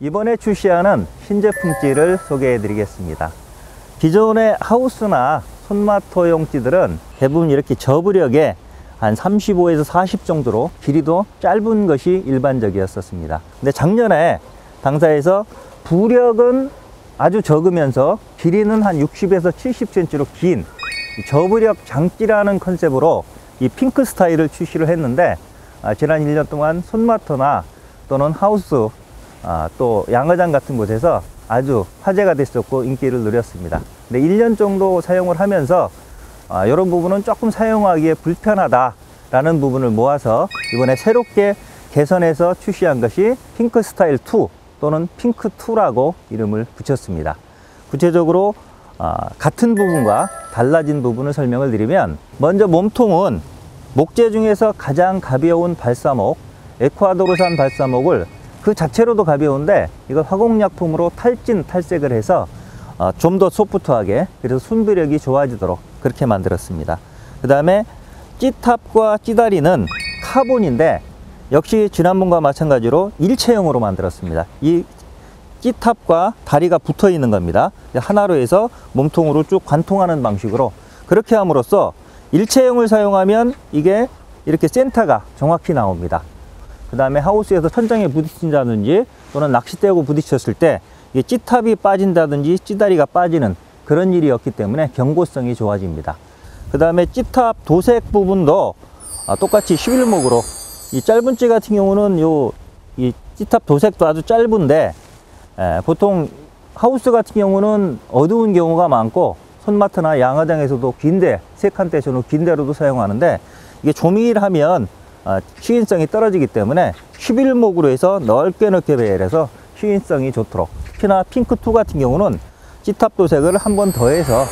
이번에 출시하는 신제품찌를 소개해 드리겠습니다. 기존의 하우스나 손마토용 찌들은 대부분 이렇게 저부력에 한 35에서 40 정도로 길이도 짧은 것이 일반적이었습니다. 근데 작년에 당사에서 부력은 아주 적으면서 길이는 한 60에서 70cm로 긴 저부력 장찌라는 컨셉으로 이 핑크 스타일을 출시를 했는데, 지난 1년 동안 손마토나 또는 하우스 또 양어장 같은 곳에서 아주 화제가 됐었고 인기를 누렸습니다. 근데 1년 정도 사용을 하면서 이런 부분은 조금 사용하기에 불편하다 라는 부분을 모아서 이번에 새롭게 개선해서 출시한 것이 핑크 스타일 2 또는 핑크 2라고 이름을 붙였습니다. 구체적으로 같은 부분과 달라진 부분을 설명을 드리면, 먼저 몸통은 목재 중에서 가장 가벼운 발사목 에콰도르산 발사목을 그 자체로도 가벼운데 이걸 화공약품으로 탈색을 해서 좀 더 소프트하게, 그래서 순부력이 좋아지도록 그렇게 만들었습니다. 그 다음에 찌탑과 찌다리는 카본인데 역시 지난번과 마찬가지로 일체형으로 만들었습니다. 이 찌탑과 다리가 붙어 있는 겁니다. 하나로 해서 몸통으로 쭉 관통하는 방식으로 그렇게 함으로써 일체형을 사용하면 이게 이렇게 센터가 정확히 나옵니다. 그 다음에 하우스에서 천장에 부딪힌다든지 또는 낚싯대하고 부딪혔을 때 이게 찌탑이 빠진다든지 찌다리가 빠지는 그런 일이 없기 때문에 경고성이 좋아집니다. 그 다음에 찌탑 도색 부분도 똑같이 11목으로, 이 짧은 찌 같은 경우는 이 찌탑 도색도 아주 짧은데 보통 하우스 같은 경우는 어두운 경우가 많고 손마트나 양어장에서도 긴데, 세칸대 저는 긴대로도 사용하는데 이게 조밀하면 시인성이 떨어지기 때문에 11목으로 해서 넓게 배열해서 시인성이 좋도록, 특히나 핑크2 같은 경우는 찌탑 도색을 한 번 더 해서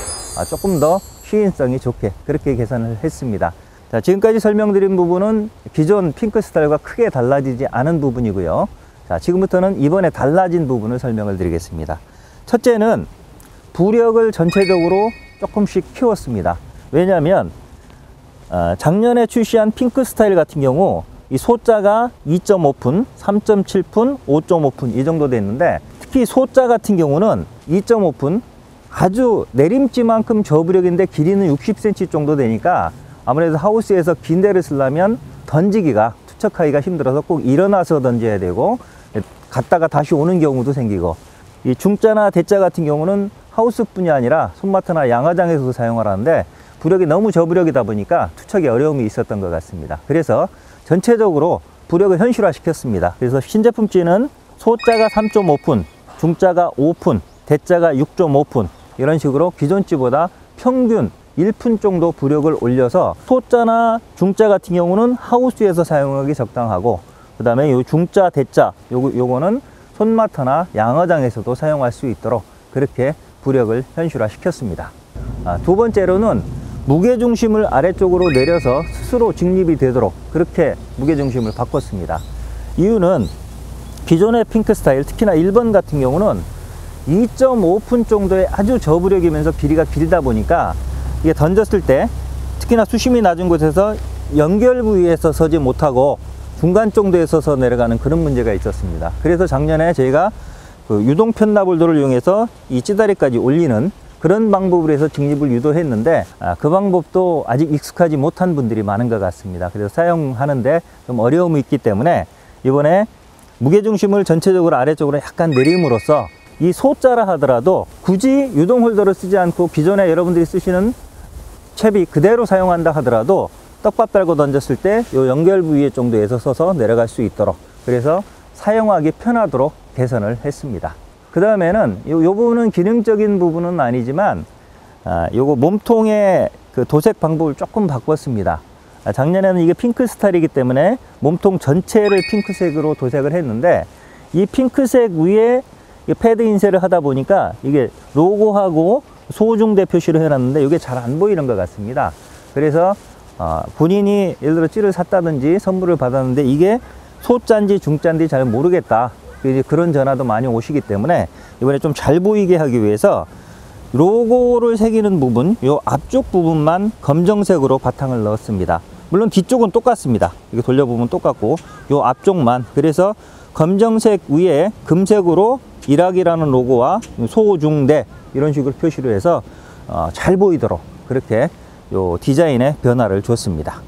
조금 더 시인성이 좋게 그렇게 개선을 했습니다. 자, 지금까지 설명드린 부분은 기존 핑크 스타일과 크게 달라지지 않은 부분이고요. 자, 지금부터는 이번에 달라진 부분을 설명을 드리겠습니다. 첫째는 부력을 전체적으로 조금씩 키웠습니다. 왜냐하면 작년에 출시한 핑크 스타일 같은 경우 이 소자가 2.5푼, 3.7푼, 5.5푼 이 정도 됐는데, 특히 소자 같은 경우는 2.5푼 아주 내림찌만큼 저부력인데 길이는 60cm 정도 되니까 아무래도 하우스에서 긴 데를 쓰려면 던지기가, 투척하기가 힘들어서 꼭 일어나서 던져야 되고 갔다가 다시 오는 경우도 생기고, 이 중자나 대자 같은 경우는 하우스뿐이 아니라 손마트나 양어장에서도 사용을 하는데 부력이 너무 저부력이다 보니까 투척에 어려움이 있었던 것 같습니다. 그래서 전체적으로 부력을 현실화 시켰습니다. 그래서 신제품 찌는 소자가 3.5푼, 중자가 5푼, 대자가 6.5푼 이런 식으로 기존 찌보다 평균 1푼 정도 부력을 올려서 소자나 중자 같은 경우는 하우스에서 사용하기 적당하고, 그 다음에 요 중자, 대자 요거는 손마트나 양어장에서도 사용할 수 있도록 그렇게 부력을 현실화 시켰습니다. 두 번째로는 무게중심을 아래쪽으로 내려서 스스로 직립이 되도록 그렇게 무게중심을 바꿨습니다. 이유는 기존의 핑크 스타일, 특히나 1번 같은 경우는 2.5푼 정도의 아주 저부력이면서 길이가 길다 보니까 이게 던졌을 때 특히나 수심이 낮은 곳에서 연결 부위에서 서지 못하고 중간 정도에 서서 내려가는 그런 문제가 있었습니다. 그래서 작년에 저희가 그 유동 편납볼도를 이용해서 이 찌다리까지 올리는 그런 방법으로 해서 직립을 유도했는데 그 방법도 아직 익숙하지 못한 분들이 많은 것 같습니다. 그래서 사용하는데 좀 어려움이 있기 때문에 이번에 무게중심을 전체적으로 아래쪽으로 약간 내림으로써 이 소자라 하더라도 굳이 유동 홀더를 쓰지 않고 기존에 여러분들이 쓰시는 채비 그대로 사용한다 하더라도 떡밥 달고 던졌을 때 이 연결 부위 정도에서 서서 내려갈 수 있도록, 그래서 사용하기 편하도록 개선을 했습니다. 그 다음에는 요 부분은 기능적인 부분은 아니지만 요거 몸통의 그 도색 방법을 조금 바꿨습니다. 작년에는 이게 핑크 스타일이기 때문에 몸통 전체를 핑크색으로 도색을 했는데, 이 핑크색 위에 패드 인쇄를 하다 보니까 이게 로고하고 소중대 표시를 해놨는데 이게 잘 안 보이는 것 같습니다. 그래서 본인이 예를 들어 찌를 샀다든지 선물을 받았는데 이게 소자인지 중자인지 잘 모르겠다, 그런 전화도 많이 오시기 때문에 이번에 좀 잘 보이게 하기 위해서 로고를 새기는 부분, 요 앞쪽 부분만 검정색으로 바탕을 넣었습니다. 물론 뒤쪽은 똑같습니다. 이거 돌려보면 똑같고 요 앞쪽만, 그래서 검정색 위에 금색으로 일학이라는 로고와 소중대 이런 식으로 표시를 해서 잘 보이도록 그렇게 요 디자인의 변화를 줬습니다.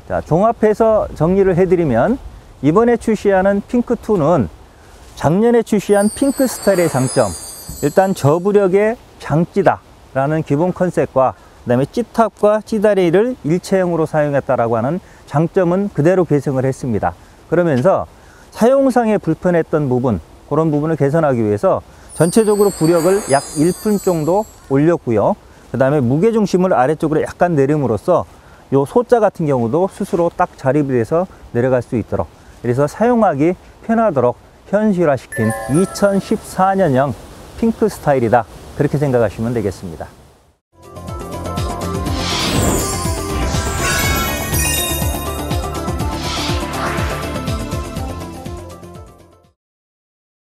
자, 종합해서 정리를 해드리면 이번에 출시하는 핑크2는 작년에 출시한 핑크 스타일의 장점, 일단 저부력의 장찌다 라는 기본 컨셉과 그 다음에 찌탑과 찌다리를 일체형으로 사용했다라고 하는 장점은 그대로 계승을 했습니다. 그러면서 사용상에 불편했던 부분, 그런 부분을 개선하기 위해서 전체적으로 부력을 약 1푼 정도 올렸고요. 그 다음에 무게중심을 아래쪽으로 약간 내림으로써 요 소자 같은 경우도 스스로 딱 자립이 돼서 내려갈 수 있도록, 그래서 사용하기 편하도록 현실화시킨 2014년형 핑크 스타일이다, 그렇게 생각하시면 되겠습니다.